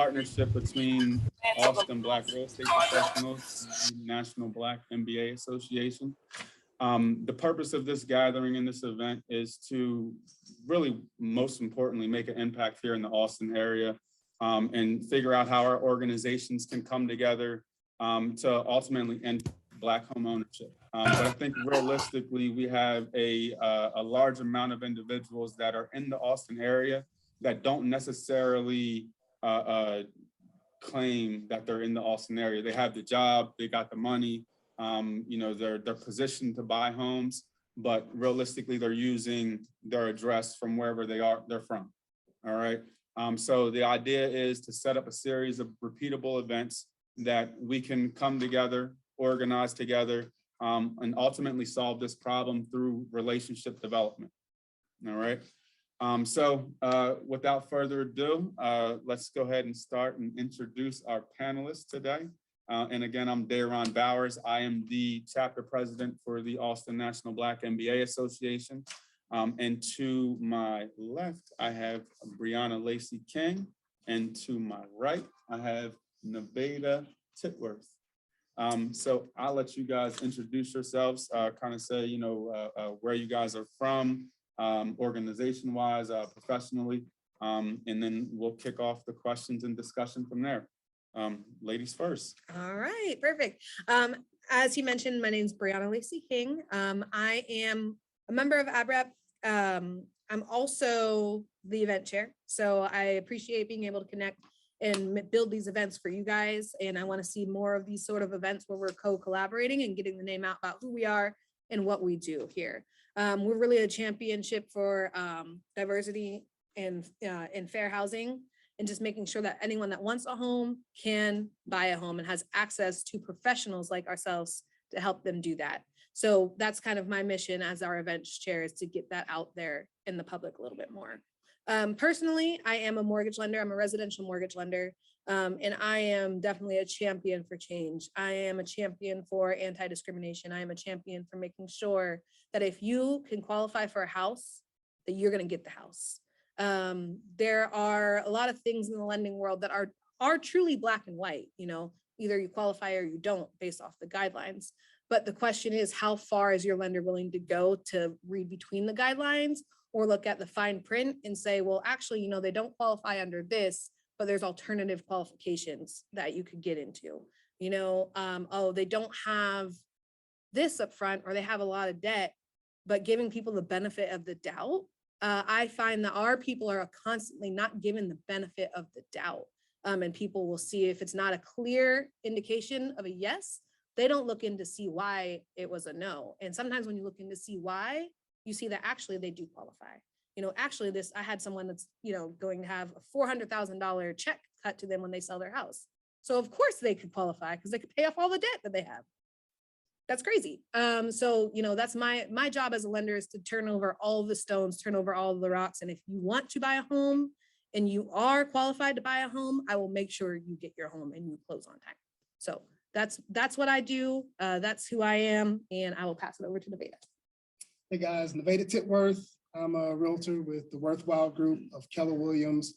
partnership between Austin Black Real Estate Professionals and the National Black MBA Association. The purpose of this gathering and this event is to really, most importantly, make an impact here in the Austin area and figure out how our organizations can come together to ultimately end Black home ownership. But I think realistically, we have a large amount of individuals that are in the Austin area that don't necessarily claim that they're in the Austin area. They have the job, they got the money, you know, they're positioned to buy homes, but realistically, they're using their address from wherever they're from. All right. So the idea is to set up a series of repeatable events that we can come together, organize together, and ultimately solve this problem through relationship development. All right. So without further ado, let's go ahead and start and introduce our panelists today. And again, I'm Daron Bowers. I am the chapter president for the Austin National Black MBA Association. And to my left, I have Brianna Lacey-King. And to my right, I have Nevada Tipworth. So I'll let you guys introduce yourselves, kind of say, you know, where you guys are from, organization-wise, professionally, and then we'll kick off the questions and discussion from there. Ladies first. All right, perfect. As you mentioned, my name is Brianna Lacey-King. I am a member of ABREP. I'm also the event chair, so I appreciate being able to connect and build these events for you guys. And I want to see more of these sort of events where we're co-collaborating and getting the name out about who we are and what we do here. We're really a championship for diversity and fair housing, and just making sure that anyone that wants a home can buy a home and has access to professionals like ourselves to help them do that. So that's kind of my mission as our events chair, is to get that out there in the public a little bit more. Personally, I am a mortgage lender. I'm a residential mortgage lender, and I am definitely a champion for change. I am a champion for anti-discrimination. I am a champion for making sure that if you can qualify for a house, that you're going to get the house. There are a lot of things in the lending world that are truly black and white. You know, either you qualify or you don't based off the guidelines. But the question is, how far is your lender willing to go to read between the guidelines, or look at the fine print and say, well, actually, you know, they don't qualify under this, but there's alternative qualifications that you could get into. You know, oh, they don't have this up front, or they have a lot of debt, but giving people the benefit of the doubt. I find that our people are constantly not given the benefit of the doubt. And people will see if it's not a clear indication of a yes, they don't look in to see why it was a no. And sometimes when you look in to see why, you see that actually they do qualify. You know, actually I had someone that's, you know, going to have a $400,000 check cut to them when they sell their house. So of course they could qualify because they could pay off all the debt that they have. That's crazy. So, you know, that's my job as a lender, is to turn over all the stones, turn over all the rocks. And if you want to buy a home and you are qualified to buy a home, I will make sure you get your home and you close on time. So that's what I do. That's who I am. And I will pass it over to Nevada. Hey guys, Nevada Tipworth. I'm a realtor with the Worthwhile Group of Keller Williams.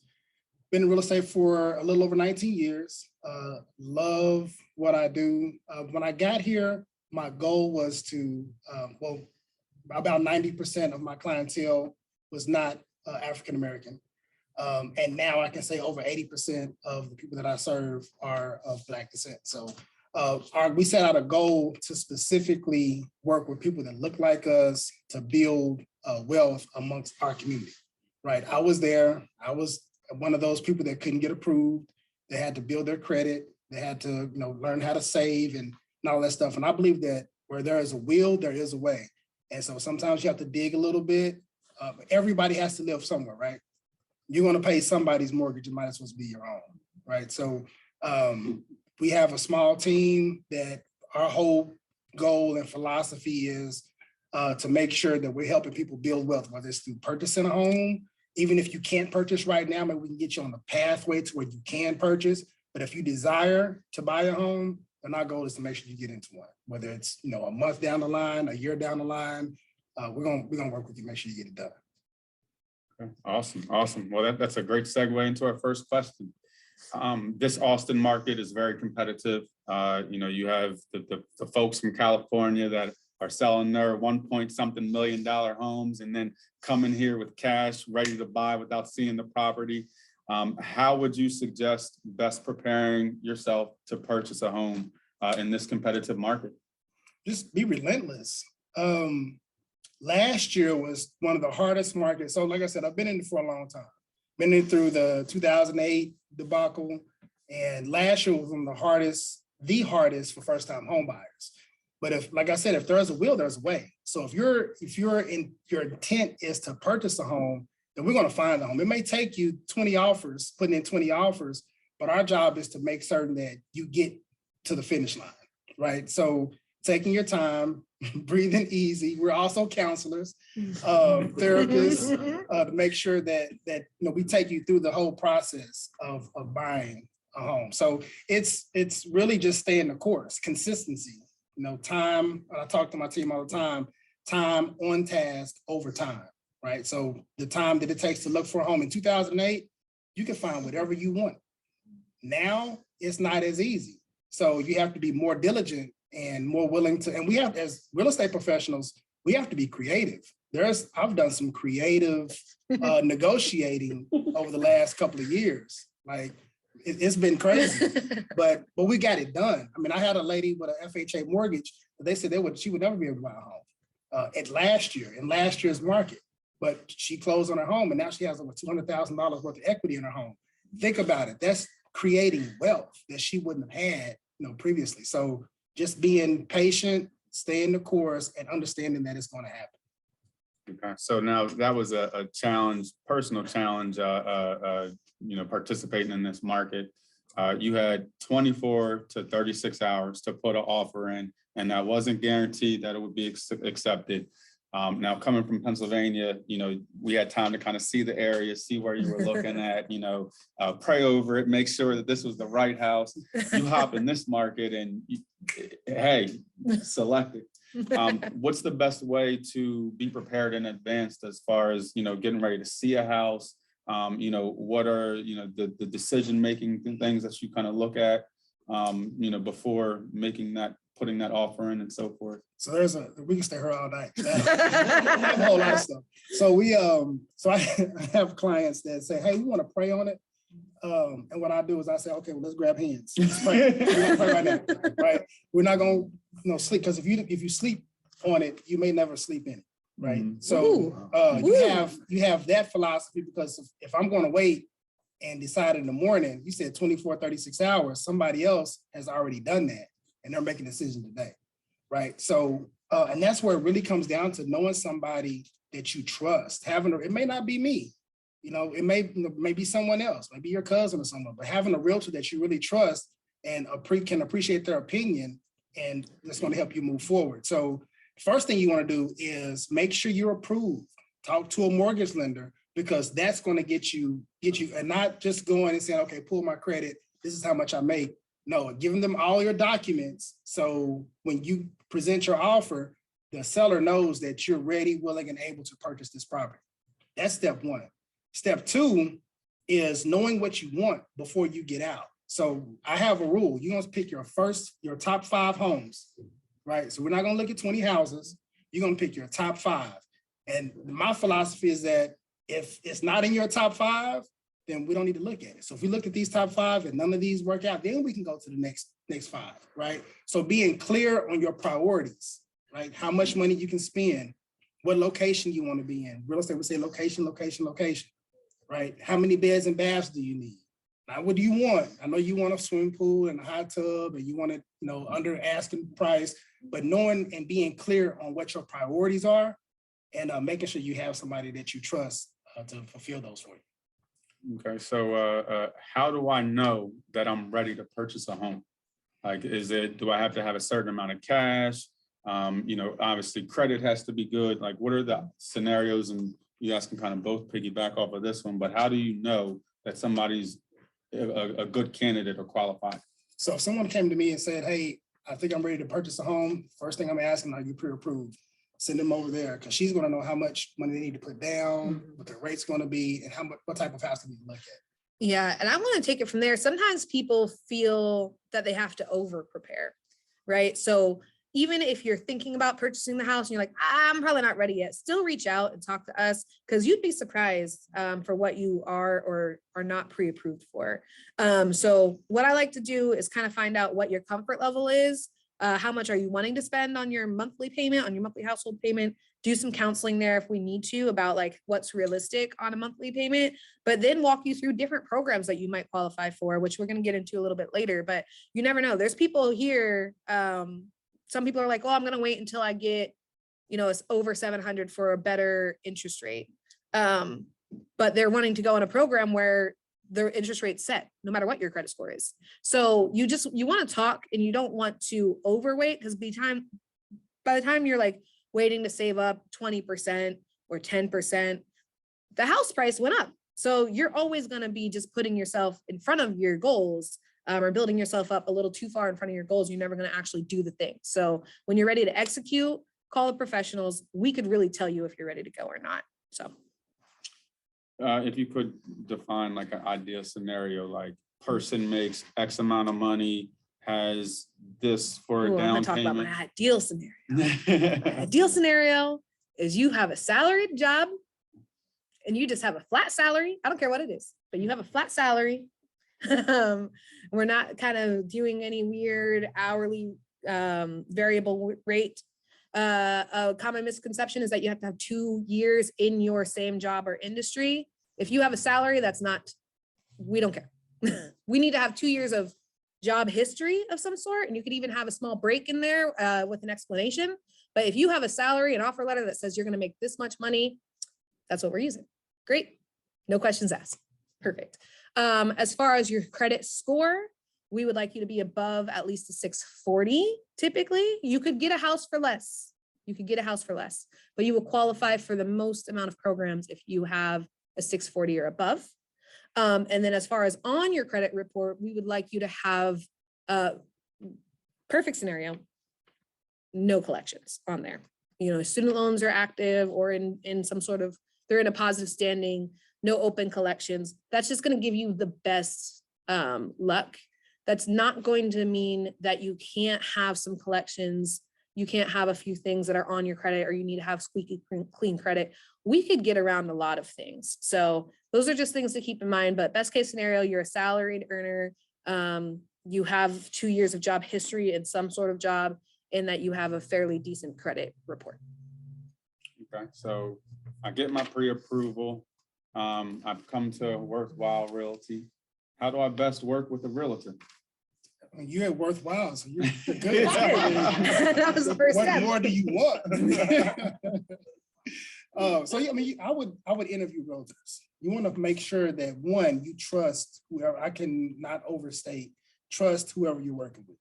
Been in real estate for a little over 19 years. Love what I do. When I got here, my goal was to, well, about 90% of my clientele was not African-American. And now I can say over 80% of the people that I serve are of Black descent. So we set out a goal to specifically work with people that look like us to build wealth amongst our community, right? I was there. I was one of those people that couldn't get approved. They had to build their credit. They had to, you know, learn how to save and all that stuff. And I believe that where there is a will, there is a way. And so sometimes you have to dig a little bit. Everybody has to live somewhere, right? You're going to pay somebody's mortgage. It might as well be your own, right? So we have a small team that our whole goal and philosophy is to make sure that we're helping people build wealth, whether it's through purchasing a home. Even if you can't purchase right now, maybe we can get you on the pathway to where you can purchase. But if you desire to buy a home, then our goal is to make sure you get into one, whether it's, you know, a month down the line, a year down the line. We're gonna work with you, make sure you get it done. Okay. Awesome. Well, that's a great segue into our first question. This Austin market is very competitive. You know, you have the folks from California that are selling their 1-point-something million homes and then coming here with cash ready to buy without seeing the property. How would you suggest best preparing yourself to purchase a home in this competitive market? Just be relentless. Last year was one of the hardest markets. So like I said, I've been in it for a long time. Been in through the 2008 debacle, and last year was one of the hardest for first-time home buyers. But if, like I said, if there's a will, there's a way. So if your intent is to purchase a home, then we're going to find a home. It may take you 20 offers, putting in 20 offers, but our job is to make certain that you get to the finish line, right? So taking your time, breathing easy. We're also counselors, therapists, to make sure that we take you through the whole process of buying a home. So it's really just staying the course, consistency. Time. I talk to my team all the time. Time on task over time, right? So the time that it takes to look for a home in 2008, you can find whatever you want. Now it's not as easy. So you have to be more diligent and more willing to, and we have, as real estate professionals, we have to be creative. I've done some creative negotiating over the last couple of years. Like it's been crazy, but we got it done. I mean, I had a lady with an FHA mortgage, but they said she would never be able to buy a home in last year's market, but she closed on her home and now she has over $200,000 worth of equity in her home. Think about it. That's creating wealth that she wouldn't have had, previously. So just being patient, staying the course, and understanding that it's going to happen. Okay, so now that was a challenge, personal challenge, participating in this market. You had 24 to 36 hours to put an offer in, and that wasn't guaranteed that it would be accepted. Now, coming from Pennsylvania, we had time to kind of see the area, see where you were looking at, pray over it, make sure that this was the right house. You hop in this market and hey, select it. What's the best way to be prepared in advance as far as, getting ready to see a house? What are, the decision-making things that you kind of look at, before putting that offer in and so forth? So we can stay here all night. I have a whole lot of stuff. So I have clients that say, hey, we want to pray on it. And what I do is I say, okay, well, let's grab hands. Let's pray. We're gonna pray right now, right? We're not going to sleep, because if you sleep on it, you may never sleep in it, right? Mm-hmm. So you have that philosophy, because if I'm going to wait and decide in the morning, you said 24, 36 hours, somebody else has already done that and they're making a decision today, right? So, and that's where it really comes down to knowing somebody that you trust. It may not be me. It may be someone else, maybe your cousin or someone, but having a realtor that you really trust and can appreciate their opinion, and that's going to help you move forward. So first thing you want to do is make sure you're approved. Talk to a mortgage lender, because that's going to get you, and not just going and saying, okay, pull my credit, this is how much I make. No, giving them all your documents. So when you present your offer, the seller knows that you're ready, willing, and able to purchase this property. That's step one. Step two is knowing what you want before you get out. So I have a rule. You're going to pick your top 5 homes, right? So we're not going to look at 20 houses. You're going to pick your top 5. And my philosophy is that if it's not in your top 5, then we don't need to look at it. So if we look at these top 5 and none of these work out, then we can go to the next 5, right? So being clear on your priorities, right? How much money you can spend, what location you want to be in. Real estate, we say location, location, location, right? How many beds and baths do you need? Now, what do you want? I know you want a swimming pool and a hot tub, and you want it, under asking price, but knowing and being clear on what your priorities are, and making sure you have somebody that you trust to fulfill those for you. Okay, so how do I know that I'm ready to purchase a home? Like, do I have to have a certain amount of cash? Obviously credit has to be good. Like, what are the scenarios? And you guys can kind of both piggyback off of this one, but how do you know that somebody's a good candidate or qualified? So if someone came to me and said, hey, I think I'm ready to purchase a home, first thing I'm asking, are you pre-approved? Send them over there, because she's going to know how much money they need to put down, what the rate's going to be, and what type of house they need to look at. Yeah, and I want to take it from there. Sometimes people feel that they have to over prepare, right? So even if you're thinking about purchasing the house and you're like, I'm probably not ready yet, still reach out and talk to us, because you'd be surprised for what you are or are not pre-approved for. So what I like to do is kind of find out what your comfort level is. How much are you wanting to spend on your monthly payment, on your monthly household payment? Do some counseling there if we need to about like what's realistic on a monthly payment, but then walk you through different programs that you might qualify for, which we're going to get into a little bit later. But you never know. There's people here. Some people are like, oh, I'm going to wait until I get, it's over 700 for a better interest rate. But they're wanting to go on a program where their interest rate's set no matter what your credit score is. So you want to talk, and you don't want to overweight, because by the time you're like waiting to save up 20% or 10%, the house price went up. So you're always going to be just putting yourself in front of your goals, or building yourself up a little too far in front of your goals. You're never going to actually do the thing. So when you're ready to execute, call the professionals. We could really tell you if you're ready to go or not. So if you could define like an ideal scenario, like person makes X amount of money, has this for a down talk payment. about my ideal scenario. My ideal scenario is you have a salaried job and you just have a flat salary. I don't care what it is, but you have a flat salary. We're not kind of doing any weird hourly variable rate. A common misconception is that you have to have 2 years in your same job or industry. If you have a salary, we don't care. We need to have 2 years of job history of some sort, and you could even have a small break in there with an explanation. But if you have a salary, an offer letter that says you're going to make this much money, that's what we're using. Great. No questions asked. Perfect. As far as your credit score, we would like you to be above at least a 640. Typically, you could get a house for less. But you will qualify for the most amount of programs if you have a 640 or above. And then as far as on your credit report, we would like you to have a perfect scenario, no collections on there. Student loans are active or in some sort of, they're in a positive standing, no open collections. That's just going to give you the best luck. That's not going to mean that you can't have some collections. You can't have a few things that are on your credit, or you need to have squeaky clean credit. We could get around a lot of things. So those are just things to keep in mind. But best case scenario, you're a salaried earner. You have 2 years of job history in some sort of job, and that you have a fairly decent credit report. Okay, so I get my pre-approval. I've come to Worthwhile Realty. How do I best work with a realtor? You're at Worthwhile, so you're good. That was the first What step. more do you want? So yeah, I would interview realtors. You want to make sure that, one, you trust whoever. I can not overstate, trust whoever you're working with,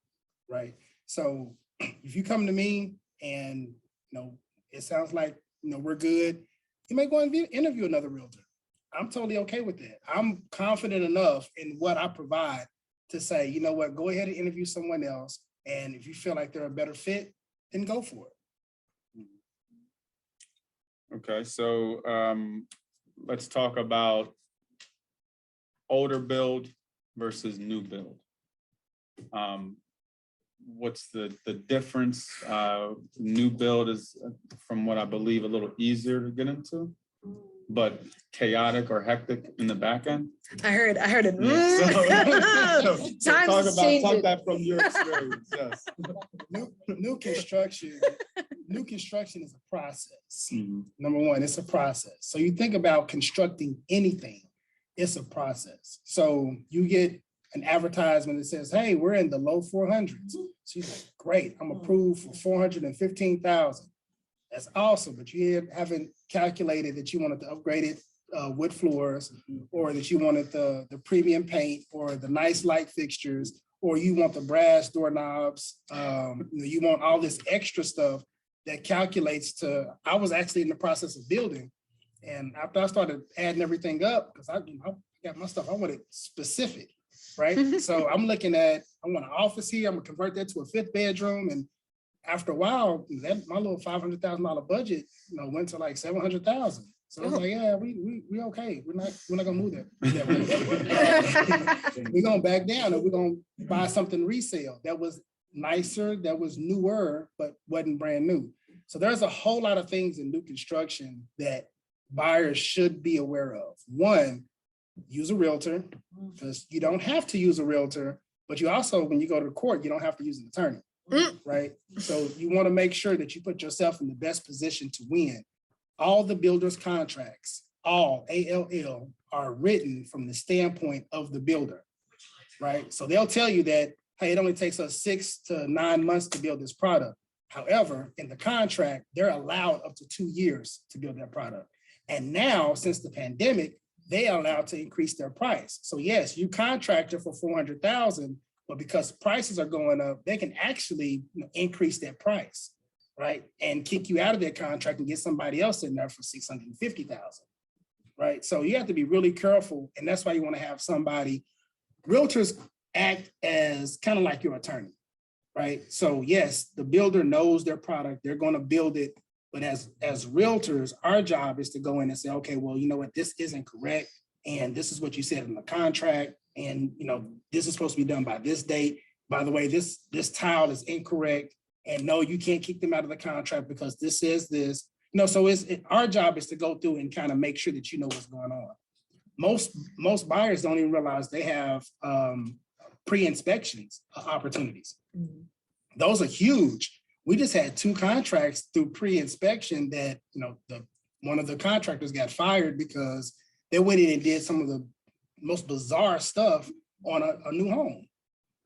right? So if you come to me and it sounds like we're good, you may go and interview another realtor. I'm totally okay with that. I'm confident enough in what I provide to say, you know what, go ahead and interview someone else. And if you feel like they're a better fit, then go for it. Okay, so let's talk about older build versus new build. What's the difference? New build is, from what I believe, a little easier to get into, but chaotic or hectic in the back end. I heard it. So Times talk that from your experience. Yes. New construction is a process. Number one, it's a process. So you think about constructing anything, it's a process. So you get an advertisement that says, hey, we're in the low 400s. So you're like, great, I'm approved for 415,000. That's awesome, but you haven't calculated that you wanted to upgrade it wood floors, or that you wanted the premium paint, or the nice light fixtures, or you want the brass doorknobs. You want all this extra stuff that calculates to. I was actually in the process of building, and after I started adding everything up, because I got my stuff, I wanted specific, right? So I'm looking at, I want an office here. I'm gonna convert that to a 5th bedroom, and after a while, my little $500,000 budget, went to like $700,000. So I was like, yeah, we okay. We're not gonna move that. We're gonna back down and we're gonna buy something resale that was nicer, that was newer, but wasn't brand new. So there's a whole lot of things in new construction that buyers should be aware of. One, use a realtor, because you don't have to use a realtor, but you also, when you go to court, you don't have to use an attorney, right? So you want to make sure that you put yourself in the best position to win. All the builder's contracts, all ALL, are written from the standpoint of the builder, right? So they'll tell you that, hey, it only takes us 6 to 9 months to build this product. However, in the contract, they're allowed up to 2 years to build that product. And now, since the pandemic, they are allowed to increase their price. So yes, you contracted for $400,000, but because prices are going up, they can actually increase that price, right? And kick you out of their contract and get somebody else in there for $650,000, right? So you have to be really careful. And that's why you want to have somebody, realtors act as kind of like your attorney, right? So yes, the builder knows their product, they're going to build it. But as realtors, our job is to go in and say, okay, well, you know what, this isn't correct. And this is what you said in the contract. And, this is supposed to be done by this date. By the way, this tile is incorrect. And no, you can't kick them out of the contract because this says this. So our job is to go through and kind of make sure that you know what's going on. Most buyers don't even realize they have pre-inspections opportunities. Those are huge. We just had 2 contracts through pre-inspection that, one of the contractors got fired because they went in and did some of the most bizarre stuff on a new home,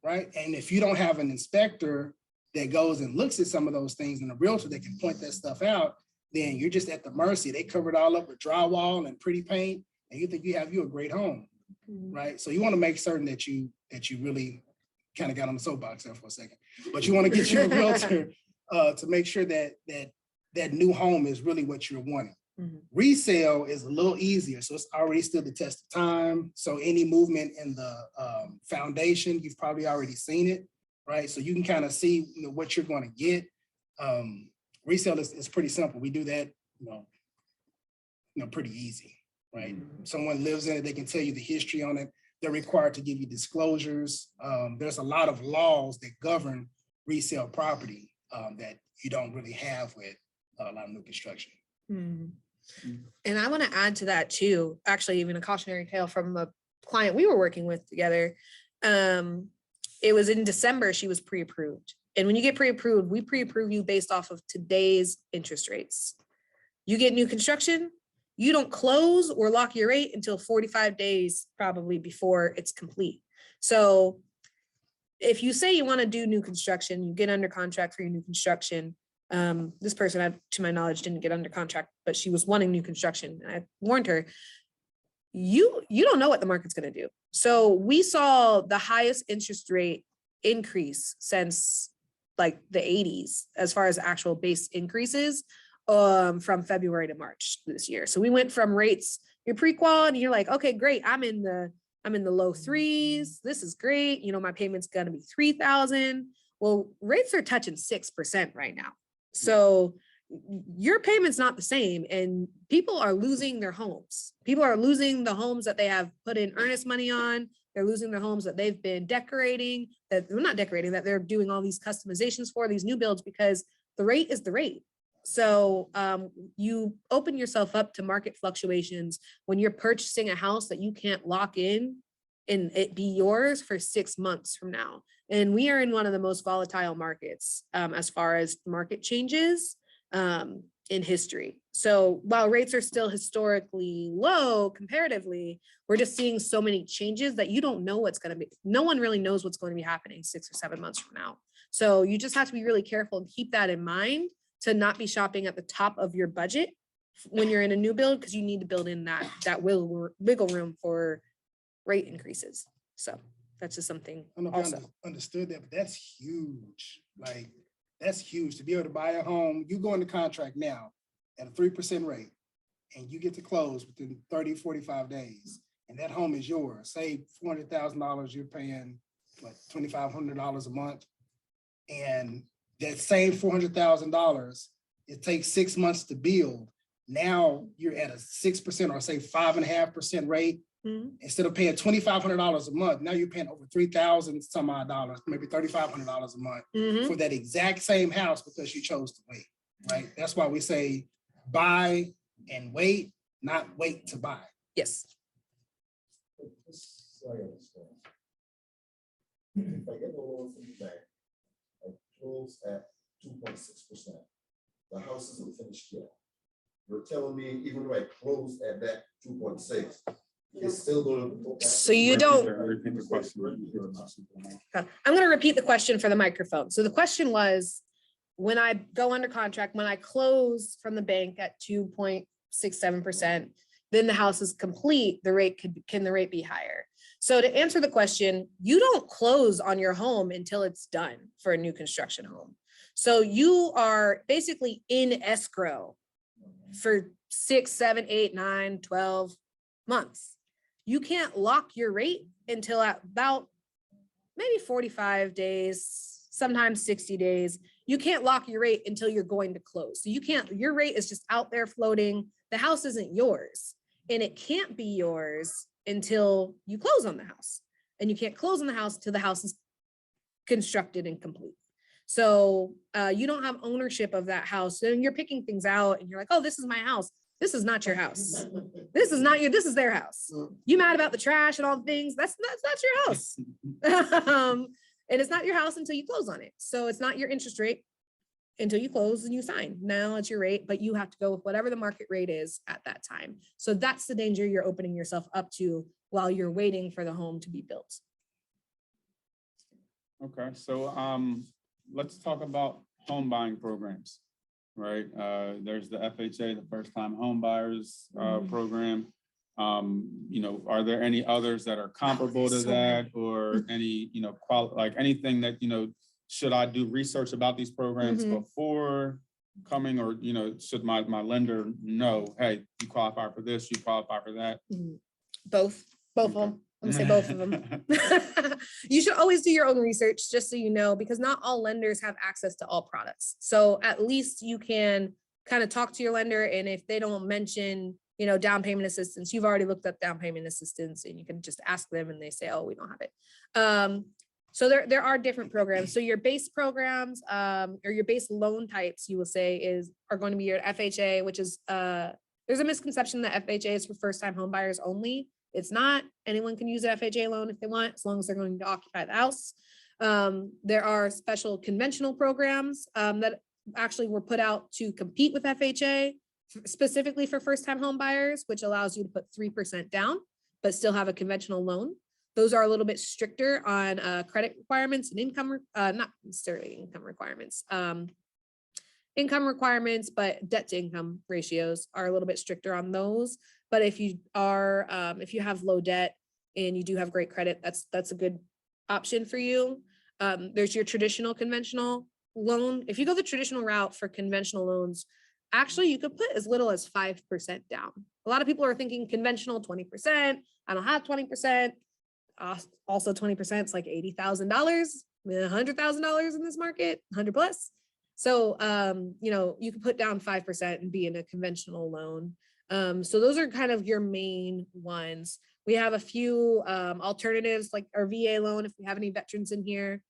right? And if you don't have an inspector that goes and looks at some of those things and a realtor that can point that stuff out, then you're just at the mercy. They cover it all up with drywall and pretty paint, and you think you have a great home, right? So you want to make certain that you really kind of got on the soapbox there for a second, but you want to get you a realtor to make sure that new home is really what you're wanting. Resale is a little easier, so it's already stood the test of time. So any movement in the foundation, you've probably already seen it, right? So you can kind of see what you're going to get. Resale is pretty simple. We do that, pretty easy, right? Someone lives in it, they can tell you the history on it. They're required to give you disclosures. There's a lot of laws that govern resale property that you don't really have with a lot of new construction. And I want to add to that too, actually, even a cautionary tale from a client we were working with together. It was in December, she was pre-approved. And when you get pre-approved, we pre-approve you based off of today's interest rates. You get new construction, you don't close or lock your rate until 45 days probably before it's complete. So if you say you want to do new construction, you get under contract for your new construction. This person, to my knowledge, didn't get under contract, but she was wanting new construction. And I warned her, you don't know what the market's going to do. So we saw the highest interest rate increase since like the 80s, as far as actual base increases, from February to March this year. So we went from rates, you're pre-qual and you're like, okay, great. I'm in the low 3s. This is great. My payment's going to be $3,000. Well, rates are touching 6% right now. So your payment's not the same, and people are losing their homes. People are losing the homes that they have put in earnest money on. They're losing their homes that they've been decorating, that they're not decorating, that they're doing all these customizations for, these new builds, because the rate is the rate. So you open yourself up to market fluctuations when you're purchasing a house that you can't lock in and it be yours for 6 months from now. And we are in one of the most volatile markets as far as market changes in history. So while rates are still historically low comparatively, we're just seeing so many changes that you don't know what's going to be. No one really knows what's going to be happening 6 or 7 months from now. So you just have to be really careful and keep that in mind to not be shopping at the top of your budget when you're in a new build, because you need to build in that wiggle room for rate increases. So that's just something. I don't know if you understood that, but that's huge. Like, that's huge to be able to buy a home. You go into contract now at a 3% rate and you get to close within 30, 45 days. And that home is yours. Say $400,000, you're paying what, $2,500 a month. And that same $400,000, it takes 6 months to build. Now you're at a 6% or say 5.5% rate. Mhm. Instead of paying $2,500 a month, now you're paying over $3,000 some odd dollars, maybe $3,500 a month Mhm. for that exact same house because you chose to wait, right? That's why we say buy and wait, not wait to buy. Yes. So I understand. If I get the loan from the bank, I close at 2.6%. The house isn't finished yet. You're telling me even though I close at that 2.6, it's still going to. So you don't. Repeat the question. Okay. I'm going to repeat the question for the microphone. So the question was, when I go under contract, when I close from the bank at 2.67%, then the house is complete, the rate can the rate be higher? So to answer the question, you don't close on your home until it's done for a new construction home. So you are basically in escrow for 6, 7, 8, 9, 12 months. You can't lock your rate until at about maybe 45 days, sometimes 60 days. You can't lock your rate until you're going to close. So you can't, your rate is just out there floating. The house isn't yours, and it can't be yours until you close on the house. And you can't close on the house till the house is constructed and complete. So you don't have ownership of that house. So you're picking things out and you're like, oh, this is my house. This is not your house. This is not your, this is their house. You mad about the trash and all the things, that's not your house. And it's not your house until you close on it. So it's not your interest rate until you close and you sign. Now it's your rate, but you have to go with whatever the market rate is at that time. So that's the danger you're opening yourself up to while you're waiting for the home to be built. Okay, so let's talk about home buying programs, right? There's the FHA, the first time home buyers program. You know, are there any others that are comparable to that, or any, you know, like anything that, you know, should I do research about these programs before coming, or, you know, should my lender know, hey, you qualify for this, you qualify for that? Both of them. I'm gonna say both of them. You should always do your own research, just so you know, because not all lenders have access to all products. So at least you can kind of talk to your lender, and if they don't mention, you know, down payment assistance, you've already looked up down payment assistance, and you can just ask them and they say, oh, we don't have it. So there are different programs. So your base programs, or your base loan types, you will say are going to be your FHA, which is, there's a misconception that FHA is for first time home buyers only. It's not. Anyone can use an FHA loan if they want, as long as they're going to occupy the house. There are special conventional programs that actually were put out to compete with FHA, specifically for first-time home buyers, which allows you to put 3% down, but still have a conventional loan. Those are a little bit stricter on credit requirements and income, not necessarily income requirements. Income requirements, but debt to income ratios are a little bit stricter on those. But if you are, if you have low debt and you do have great credit, that's a good option for you. There's your traditional conventional loan. If you go the traditional route for conventional loans, actually you could put as little as 5% down. A lot of people are thinking conventional 20%. I don't have 20%. Also 20% is like $80,000, $100,000 in this market, 100 plus. So, you know, you can put down 5% and be in a conventional loan. So those are kind of your main ones. We have a few alternatives, like our VA loan, if we have any veterans in here.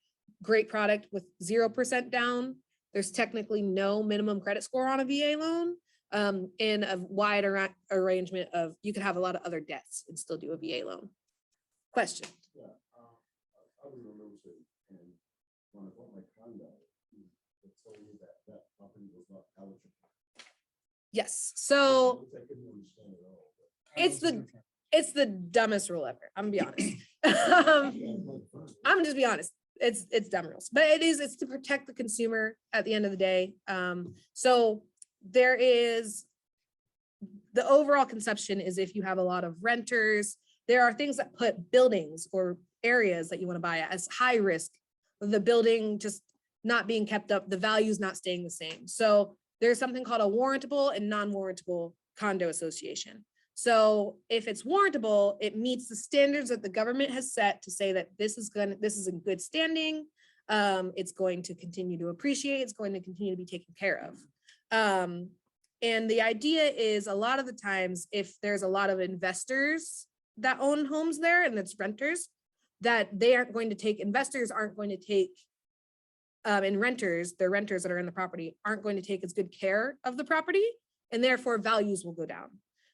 Great product with 0% down. There's technically no minimum credit score on a VA loan, and a wide arrangement of, you could have a lot of other debts and still do a VA loan. Question? Yeah, I was a real estate, and when I bought my condo, it told me that property was not eligible. Yes. So I couldn't understand it all. it's the dumbest rule ever. I'm gonna be honest. I'm just be honest. It's dumb rules, but it's to protect the consumer at the end of the day. So there is the overall conception is, if you have a lot of renters, there are things that put buildings or areas that you want to buy as high risk. The building just not being kept up, the value's not staying the same. So there's something called a warrantable and non-warrantable condo association. So if it's warrantable, it meets the standards that the government has set to say that this is in good standing. It's going to continue to appreciate. It's going to continue to be taken care of. And the idea is a lot of the times, if there's a lot of investors that own homes there and it's renters, that they aren't going to take, investors aren't going to take, and renters, the renters that are in the property aren't going to take as good care of the property, and therefore values will go down.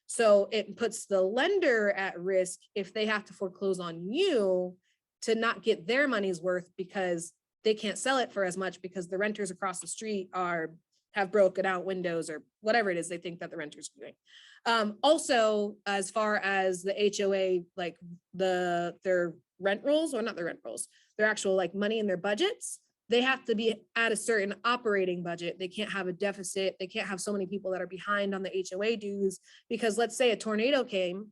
So it puts the lender at risk if they have to foreclose on you to not get their money's worth because they can't sell it for as much because the renters across the street have broken out windows or whatever it is they think that the renters are doing. Also, as far as the HOA, like their rent rolls, or not the rent rolls, their actual like money in their budgets, they have to be at a certain operating budget. They can't have a deficit. They can't have so many people that are behind on the HOA dues, because let's say a tornado came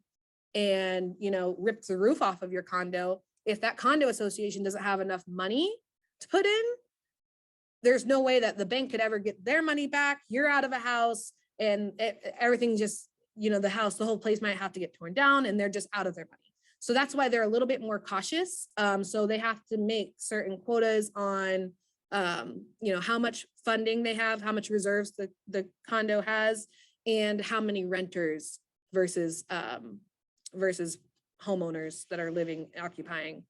and, you know, ripped the roof off of your condo. If that condo association doesn't have enough money to put in, there's no way that the bank could ever get their money back. You're out of a house, and everything just, you know, the whole place might have to get torn down, and they're just out of their money. So that's why they're a little bit more cautious. So they have to make certain quotas on, you know, how much funding they have, how much reserves the condo has, and how many renters versus homeowners that are occupying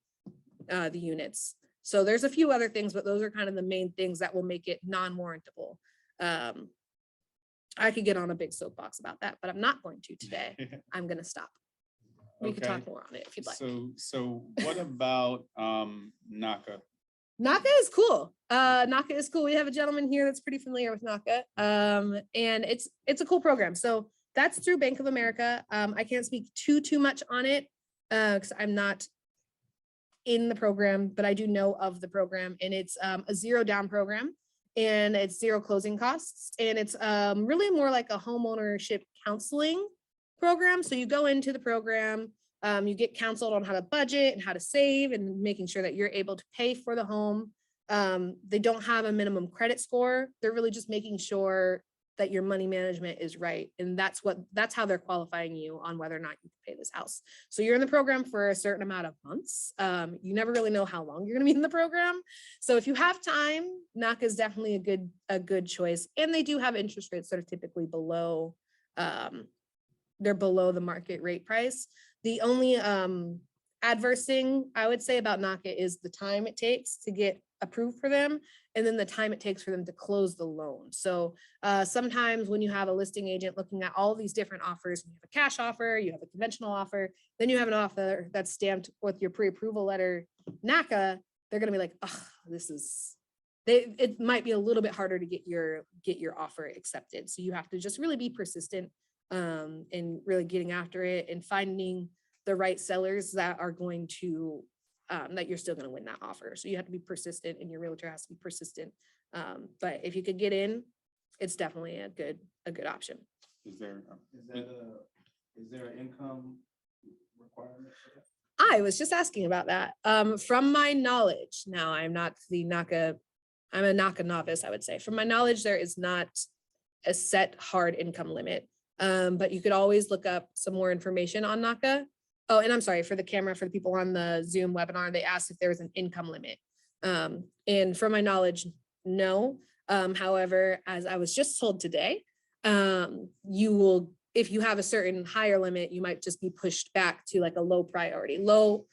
the units. So there's a few other things, but those are kind of the main things that will make it non-warrantable. I could get on a big soapbox about that, but I'm not going to today. I'm going to stop. We could talk more on it if you'd like. So what about Naca? Naca is cool. Naca is cool. We have a gentleman here that's pretty familiar with Naca. And it's a cool program. So that's through Bank of America. I can't speak too much on it because I'm not in the program, but I do know of the program, and it's a zero down program, and it's zero closing costs. And it's really more like a homeownership counseling program. So you go into the program, you get counseled on how to budget and how to save, and making sure that you're able to pay for the home. They don't have a minimum credit score. They're really just making sure that your money management is right. And that's how they're qualifying you on whether or not you can pay this house. So you're in the program for a certain amount of months. You never really know how long you're going to be in the program. So if you have time, Naca is definitely a good choice. And they do have interest rates that are typically below, they're below the market rate price. The only adverse thing I would say about Naca is the time it takes to get approved for them, and then the time it takes for them to close the loan. So sometimes when you have a listing agent looking at all these different offers, you have a cash offer, you have a conventional offer, then you have an offer that's stamped with your pre-approval letter, Naca, they're gonna be like, oh, it might be a little bit harder to get your offer accepted. So you have to just really be persistent and really getting after it and finding the right sellers that are going to that you're still going to win that offer. So you have to be persistent, and your realtor has to be persistent. But if you could get in, it's definitely a good option. Is there an income requirement for that? I was just asking about that. From my knowledge, now I'm not the Naca, I'm a Naca novice, I would say. From my knowledge, there is not a set hard income limit. But you could always look up some more information on Naca. Oh, and I'm sorry, for the camera, for the people on the Zoom webinar, they asked if there was an income limit. And from my knowledge, no. However, as I was just told today, you will, if you have a certain higher limit, you might just be pushed back to like a low priority. Low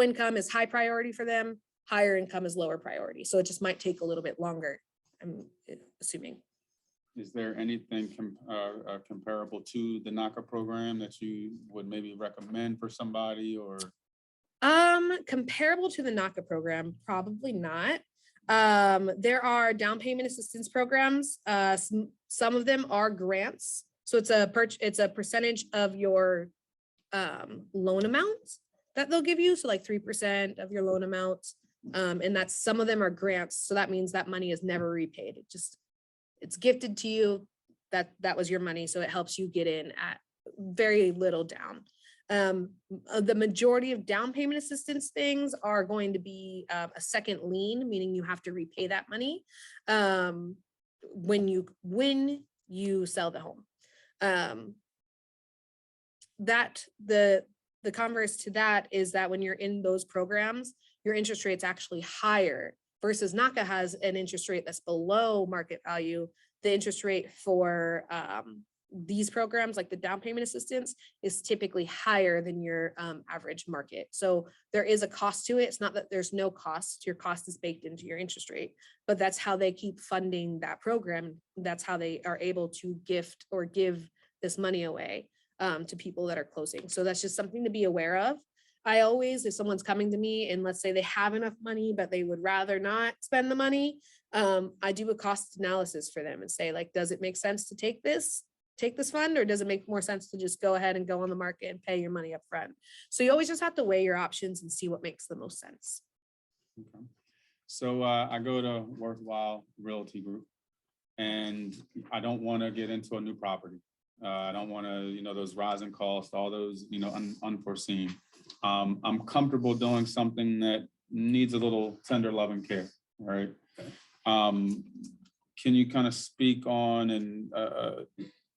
income is high priority for them. Higher income is lower priority. So it just might take a little bit longer, I'm assuming. Is there anything comparable to the Naca program that you would maybe recommend for somebody, or? Comparable to the Naca program, probably not. There are down payment assistance programs. Some of them are grants. So it's a percentage of your loan amount that they'll give you. So like 3% of your loan amount. And that's, some of them are grants. So that means that money is never repaid. It's gifted to you, that was your money. So it helps you get in at very little down. The majority of down payment assistance things are going to be a second lien, meaning you have to repay that money when you sell the home. That the converse to that is that when you're in those programs, your interest rate's actually higher, versus Naca has an interest rate that's below market value. the interest rate for these programs, like the down payment assistance, is typically higher than your average market. So there is a cost to it. It's not that there's no cost. Your cost is baked into your interest rate, but that's how they keep funding that program. That's how they are able to gift or give this money away to people that are closing. So that's just something to be aware of. I always, if someone's coming to me and let's say they have enough money, but they would rather not spend the money, I do a cost analysis for them and say, like, does it make sense to take this fund, or does it make more sense to just go ahead and go on the market and pay your money up front? So you always just have to weigh your options and see what makes the most sense. Okay. So I go to Worthwhile Realty Group, and I don't want to get into a new property. I don't want to, those rising costs, all those, unforeseen. I'm comfortable doing something that needs a little tender love and care, right? Can you kind of speak on and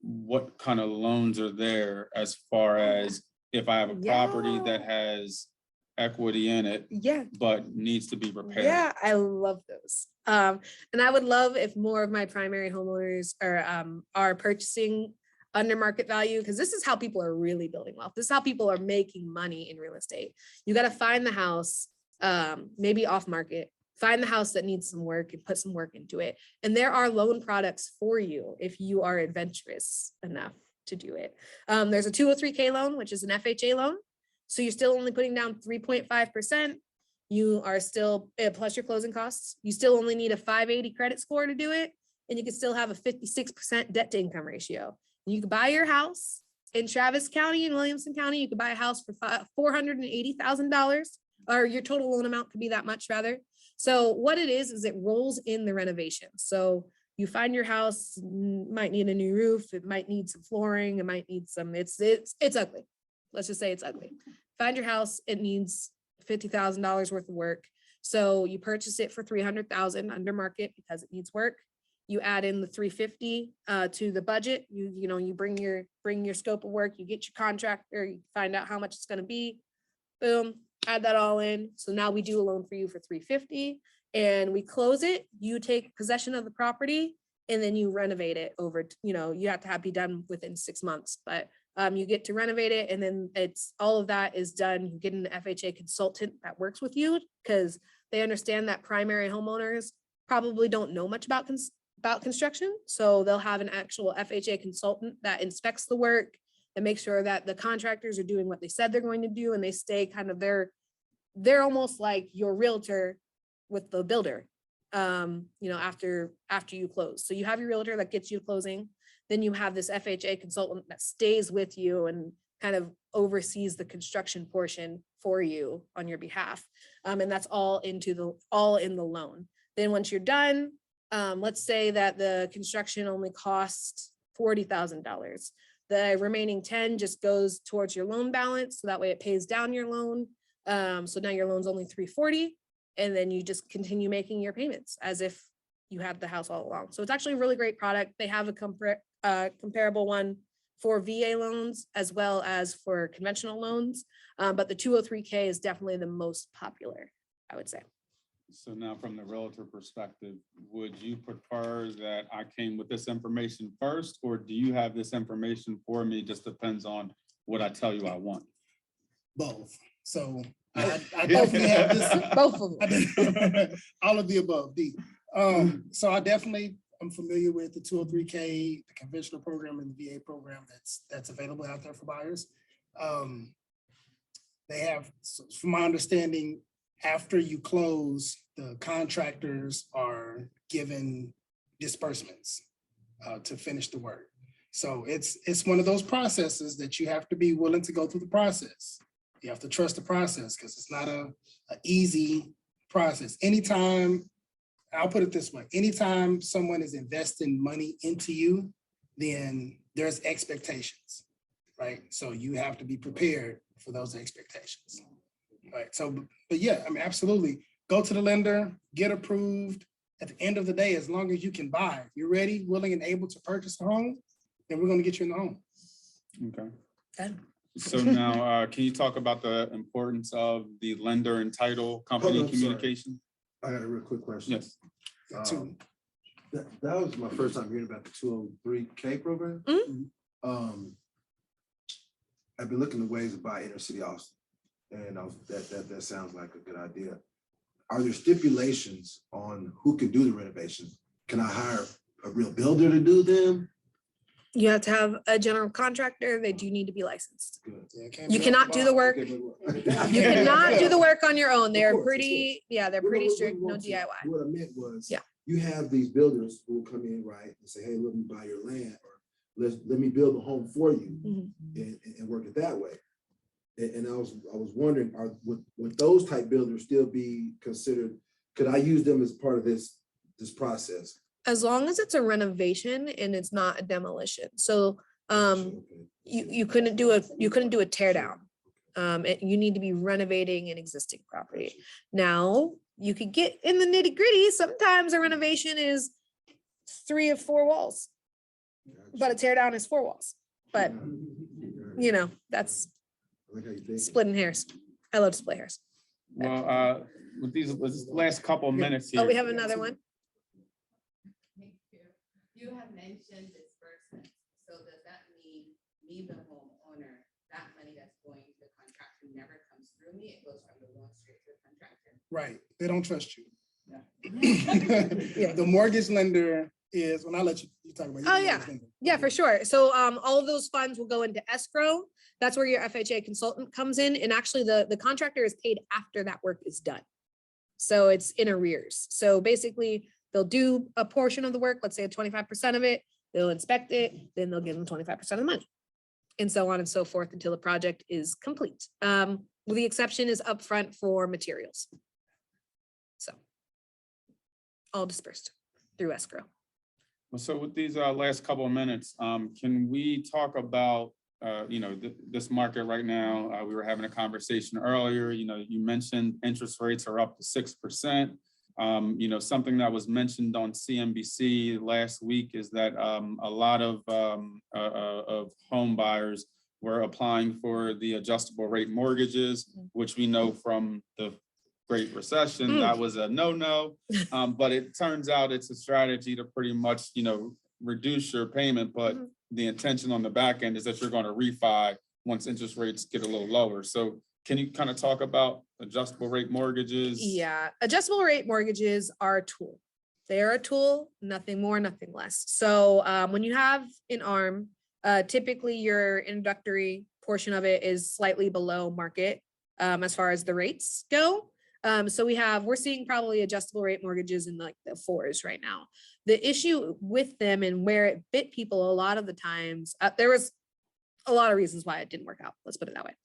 what kind of loans are there as far as if I have a property that has equity in it, but needs to be repaired? Yeah, I love those. And I would love if more of my primary homeowners are purchasing under market value, because this is how people are really building wealth. This is how people are making money in real estate. You got to find the house, maybe off market, find the house that needs some work and put some work into it. And there are loan products for you if you are adventurous enough to do it. There's a 203K loan, which is an FHA loan. So you're still only putting down 3.5%. You are still, plus your closing costs, you still only need a 580 credit score to do it. And you can still have a 56% debt to income ratio. You could buy your house in Travis County and Williamson County. You could buy a house for $480,000, or your total loan amount could be that much rather. So what it is it rolls in the renovation. So you find your house might need a new roof. It might need some flooring. It might need some, it's ugly. Let's just say it's ugly. Find your house, it needs $50,000 worth of work. So you purchase it for $300,000 under market because it needs work. You add in the $350,000 to the budget. You bring your scope of work. You get your contractor. You find out how much it's going to be. Boom, add that all in. So now we do a loan for you for $350,000, and we close it. You take possession of the property, and then you renovate it over. You have to be done within 6 months, but you get to renovate it, and then it's all of that is done. You get an FHA consultant that works with you because they understand that primary homeowners probably don't know much about construction. So they'll have an actual FHA consultant that inspects the work and makes sure that the contractors are doing what they said they're going to do. And they stay kind of they're almost like your realtor with the builder, after you close. So you have your realtor that gets you to closing. Then you have this FHA consultant that stays with you and kind of oversees the construction portion for you on your behalf. And that's all in the loan. Then once you're done, let's say that the construction only costs $40,000. The remaining 10 just goes towards your loan balance. So that way it pays down your loan. So now your loan's only $340,000, and then you just continue making your payments as if you had the house all along. So it's actually a really great product. They have a comparable one for VA loans as well as for conventional loans. But the 203K is definitely the most popular, I would say. So now from the realtor perspective, would you prefer that I came with this information first, or do you have this information for me? Just depends on what I tell you I want. Both. So I definitely have this. Both of them. All of the above, D. So I definitely am familiar with the 203K, the conventional program, and the VA program that's available out there for buyers. They have, from my understanding, after you close, the contractors are given disbursements to finish the work. So it's one of those processes that you have to be willing to go through the process. You have to trust the process because it's not an easy process. Anytime, I'll put it this way, anytime someone is investing money into you, then there's expectations, right? So you have to be prepared for those expectations. Right. So, but yeah, I mean, absolutely. Go to the lender, get approved. At the end of the day, as long as you can buy, if you're ready, willing, and able to purchase a home, then we're going to get you in the home. Okay. Done. So now, can you talk about the importance of the lender and title company communication? I got a real quick question. Yes. That was my first time hearing about the 203K program. I've been looking at ways to buy inner city Austin, and that sounds like a good idea. Are there stipulations on who can do the renovations? Can I hire a real builder to do them? You have to have a general contractor. They do need to be licensed. Good. Yeah, it can't You be cannot off do the the box. work. You You cannot do the work on your own. They're Of course, of pretty, yeah, they're Well, pretty what we strict, no want to- DIY. What I meant was, Yeah. you have these builders who will come in, right, and say, hey, let me buy your land, or let me build a home for you, Mhm. and work it that way. And I was wondering, would those type builders still be considered, could I use them as part of this process? As long as it's a renovation and it's not a demolition. So Okay. you couldn't do a tear down. You need to be renovating an existing property. Gotcha. Now, you could get in the nitty gritty. Sometimes a renovation is 3 or 4 walls, but a tear down is 4 walls. But you know, that's I like how you think. splitting hairs. I love to split hairs. Well, with these last couple of minutes here. Oh, we have another one. Thank you. You have mentioned disbursements. So does that mean me, the homeowner, that money that's going to the contractor never comes through me? It goes from the loan straight to the contractor? Right, they don't trust you. Yeah. The mortgage lender is, when I let you talk about. Oh, yeah. Yeah, for sure. So all of those funds will go into escrow. That's where your FHA consultant comes in. And actually the contractor is paid after that work is done. So it's in arrears. So basically they'll do a portion of the work, let's say 25% of it, they'll inspect it, then they'll give them 25% of the money. And so on and so forth until the project is complete. Well, the exception is upfront for materials. So all dispersed through escrow. Well, so with these last couple of minutes, can we talk about, this market right now? We were having a conversation earlier, you mentioned interest rates are up to 6%. Something that was mentioned on CNBC last week is that a lot of home buyers were applying for the adjustable rate mortgages, which we know from the Great Recession, that was a no-no. But it turns out it's a strategy to pretty much, reduce your payment, but the intention on the back end is that you're going to refi once interest rates get a little lower. So can you kind of talk about adjustable rate mortgages? Yeah, adjustable rate mortgages are a tool. They are a tool, nothing more, nothing less. So when you have an ARM, typically your introductory portion of it is slightly below market as far as the rates go. So we're seeing probably adjustable rate mortgages in like the 4s right now. The issue with them and where it bit people a lot of the times, there was a lot of reasons why it didn't work out. Let's put it that way.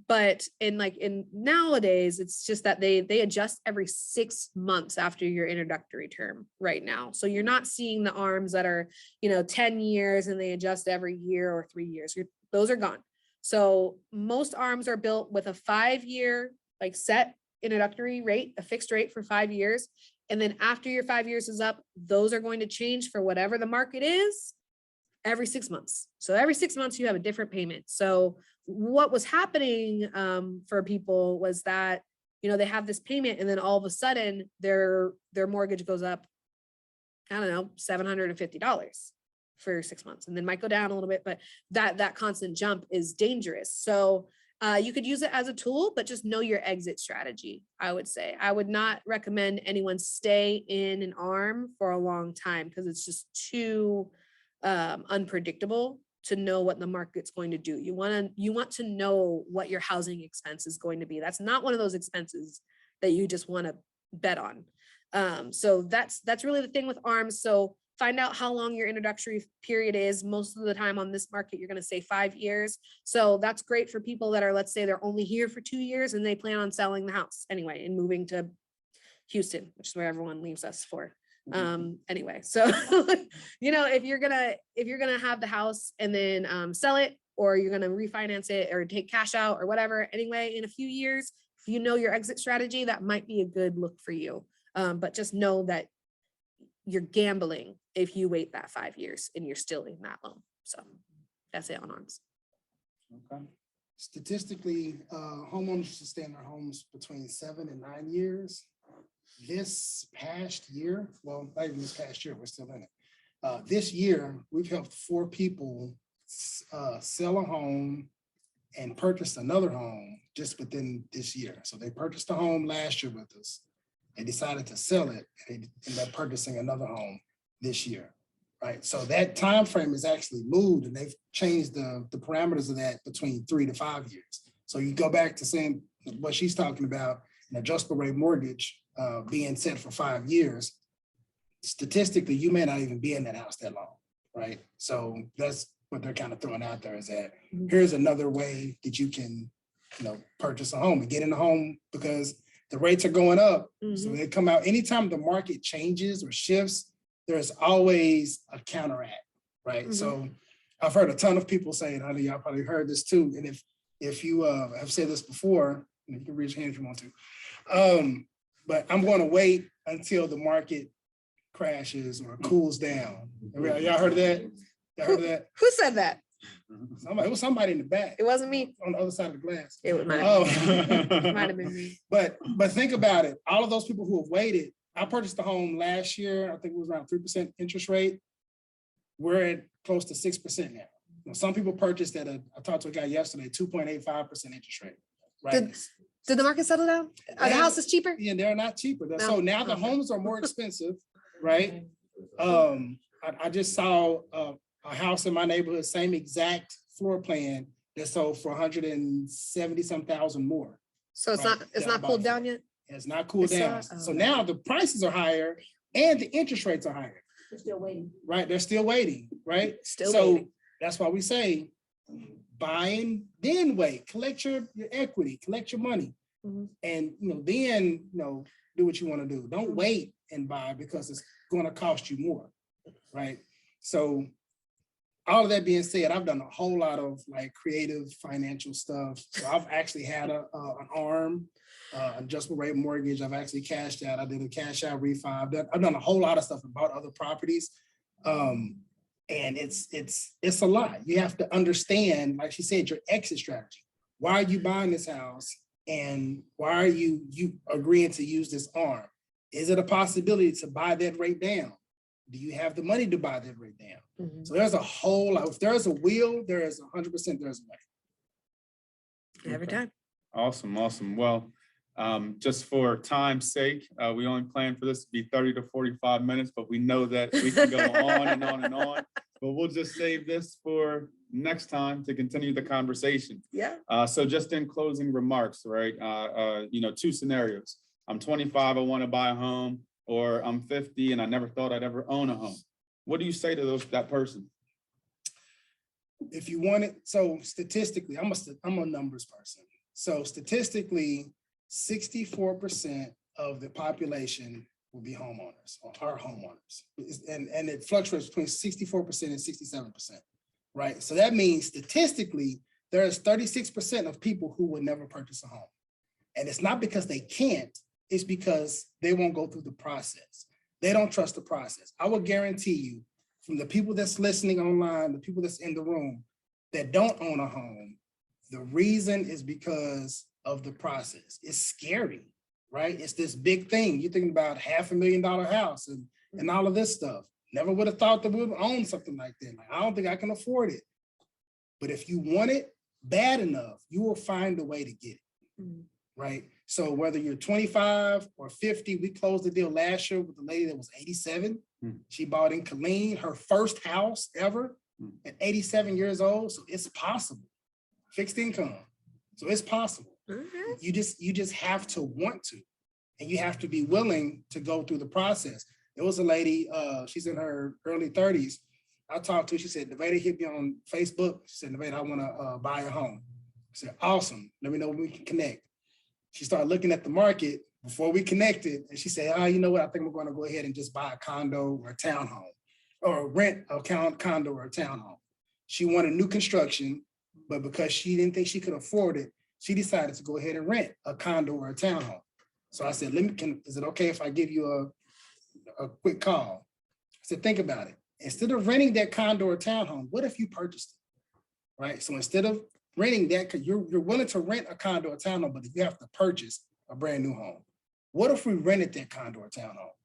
But in nowadays, it's just that they adjust every 6 months after your introductory term right now. So you're not seeing the ARMs that are, 10 years and they adjust every year or 3 years. Those are gone. So most ARMs are built with a 5-year set introductory rate, a fixed rate for 5 years. And then after your 5 years is up, those are going to change for whatever the market is every 6 months. So every 6 months you have a different payment. So what was happening for people was that, they have this payment and then all of a sudden their mortgage goes up, I don't know, $750 for 6 months, and then might go down a little bit, but that constant jump is dangerous. So you could use it as a tool, but just know your exit strategy. I would say I would not recommend anyone stay in an ARM for a long time because it's just too unpredictable to know what the market's going to do. You want to know what your housing expense is going to be. That's not one of those expenses that you just want to bet on. So that's really the thing with ARMs. So find out how long your introductory period is. Most of the time on this market, you're going to say 5 years. So that's great for people that are, let's say they're only here for 2 years and they plan on selling the house anyway and moving to Houston, which is where everyone leaves us for. Anyway, so if you're gonna have the house and then sell it, or you're gonna refinance it or take cash out or whatever, anyway, in a few years, if you know your exit strategy, that might be a good look for you. But just know that you're gambling if you wait that 5 years and you're still in that loan. So that's it on ARMs. Okay. Statistically, homeowners should stay in their homes between 7 and 9 years. this past year, well, not even this past year, we're still in it. This year, we've helped 4 people sell a home and purchase another home just within this year. So they purchased a home last year with us. They decided to sell it and they ended up purchasing another home this year. Right. So that time frame is actually moved and they've changed the parameters of that between 3 to 5 years. So you go back to saying what she's talking about, an adjustable rate mortgage being set for 5 years. Statistically, you may not even be in that house that long. Right. So that's what they're kind of throwing out there is that here's another way that you can, purchase a home and get in a home because the rates are going up. So they come out anytime the market changes or shifts, there's always a counteract, right? So I've heard a ton of people saying, I know y'all probably heard this too. And if you have said this before, you can raise your hand if you want to. But I'm going to wait until the market crashes or cools down. Y'all heard of that? Y'all heard of that? Who said that? It was somebody in the back. It wasn't me. On the other side of the glass. It might have been me. But think about it. All of those people who have waited, I purchased a home last year. I think it was around 3% interest rate. We're at close to 6% now. Some people purchased at I talked to a guy yesterday, 2.85% interest rate. Right. Did the market settle down? Are the houses cheaper? Yeah, they're not cheaper. No. So now the homes are more expensive, right? I just saw a house in my neighborhood, same exact floor plan that sold for 170-some thousand more. So it's Right. not cooled down yet? It's not cooled down. Oh, So okay. now the prices are higher and the interest rates are higher. They're still waiting. Right, they're still waiting, right? Still So waiting. that's why we say buy and then wait, collect your equity, collect your money. Mhm. And then do what you want to do. Don't wait and buy because it's going to cost you more. Right. So all of that being said, I've done a whole lot of creative financial stuff. So I've actually had an ARM, adjustable rate mortgage. I've actually cashed out. I did a cash out refi. I've done a whole lot of stuff and bought other properties. And it's a lot. You have to understand, like she said, your exit strategy. Why are you buying this house? And why are you agreeing to use this ARM? Is it a possibility to buy that rate down? Do you have the money to buy that rate down? So there's a whole lot. If there's a will, there is 100% there's a way. Every time. Awesome. Well, just for time's sake, we only plan for this to be 30 to 45 minutes, but we know that we can go on and on and on. But we'll just save this for next time to continue the conversation. Yeah. So just in closing remarks, right? 2 scenarios. I'm 25, I want to buy a home, or I'm 50 and I never thought I'd ever own a home. What do you say to that person? If you want it, so statistically, I'm a numbers person. So statistically, 64% of the population will be homeowners or are homeowners. And it fluctuates between 64% and 67%, right? So that means statistically, there is 36% of people who will never purchase a home. And it's not because they can't, it's because they won't go through the process. They don't trust the process. I will guarantee you, from the people that's listening online, the people that's in the room that don't own a home, the reason is because of the process. It's scary, right? It's this big thing. You're thinking about $500,000 house and all of this stuff. Never would have thought that we would own something like that. I don't think I can afford it. But if you want it bad enough, you will find a way to get it, right? So whether you're 25 or 50, we closed the deal last year with a lady that was 87. She bought in Killeen, her first house ever at 87 years old. So it's possible. Fixed income. So it's possible. You just have to want to, and you have to be willing to go through the process. There was a lady, she's in her early 30s. I talked to her, she said, Nevada hit me on Facebook. She said, Nevada, I want to buy a home. I said, awesome. Let me know when we can connect. She started looking at the market before we connected. And she said, you know what? I think we're going to go ahead and just buy a condo or a townhome or rent a condo or a townhome. She wanted new construction, but because she didn't think she could afford it, she decided to go ahead and rent a condo or a townhome. So I said, is it okay if I give you a quick call? I said, think about it. Instead of renting that condo or townhome, what if you purchased it, right? So instead of renting that, because you're willing to rent a condo or townhome, but you have to purchase a brand new home. What if we rented that condo or townhome?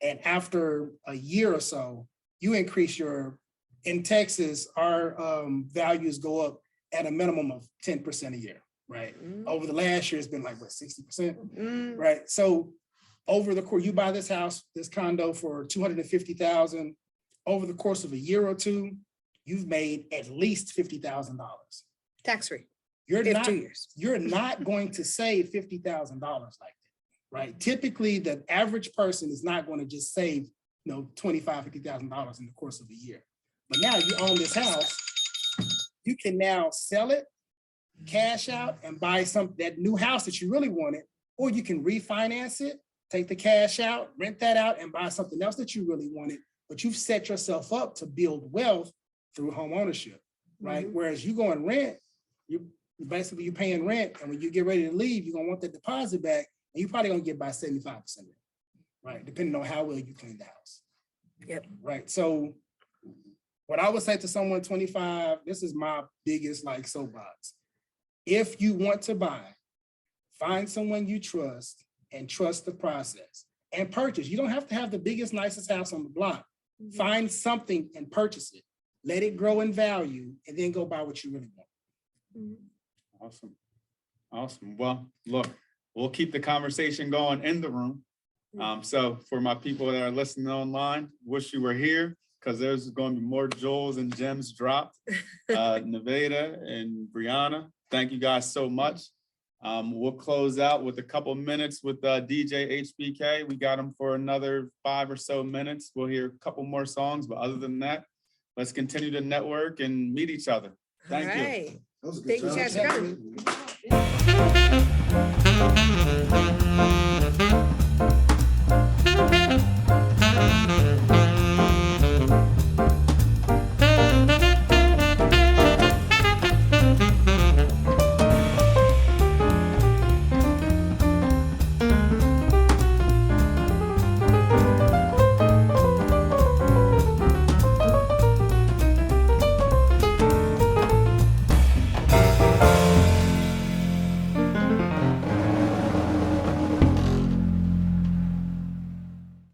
And after a year or so, you increase in Texas, our values go up at a minimum of 10% a year, right? Over the last year, it's been like, what, 60%? Right? So over the course, you buy this house, this condo for $250,000. Over the course of a year or two, you've made at least $50,000. Tax-free. You're If not, 2 years. you're not going to save $50,000 like that, right? Typically, the average person is not going to just save, $25,000, $50,000 in the course of a year. But now you own this house, you can now sell it, cash out, and buy that new house that you really wanted, or you can refinance it, take the cash out, rent that out, and buy something else that you really wanted. But you've set yourself up to build wealth through home ownership, right? Whereas you go and rent, you're paying rent, and when you get ready to leave, you're gonna want that deposit back, and you're probably gonna get by 75% of it, right? Depending on how well you clean the house. Yep. Right. So what I would say to someone 25, this is my biggest soapbox. If you want to buy, find someone you trust and trust the process and purchase. You don't have to have the biggest, nicest house on the block. Find something and purchase it. Let it grow in value and then go buy what you really want. Awesome. Awesome. Well, look, we'll keep the conversation going in the room. So for my people that are listening online, wish you were here because there's going to be more jewels and gems dropped. Nevada and Brianna, thank you guys so much. We'll close out with a couple minutes with DJ HBK. We got him for another 5 or so minutes. We'll hear a couple more songs, but other than that, let's continue to network and meet each other. Thank you. All right. That was a good Thank you job. guys for coming.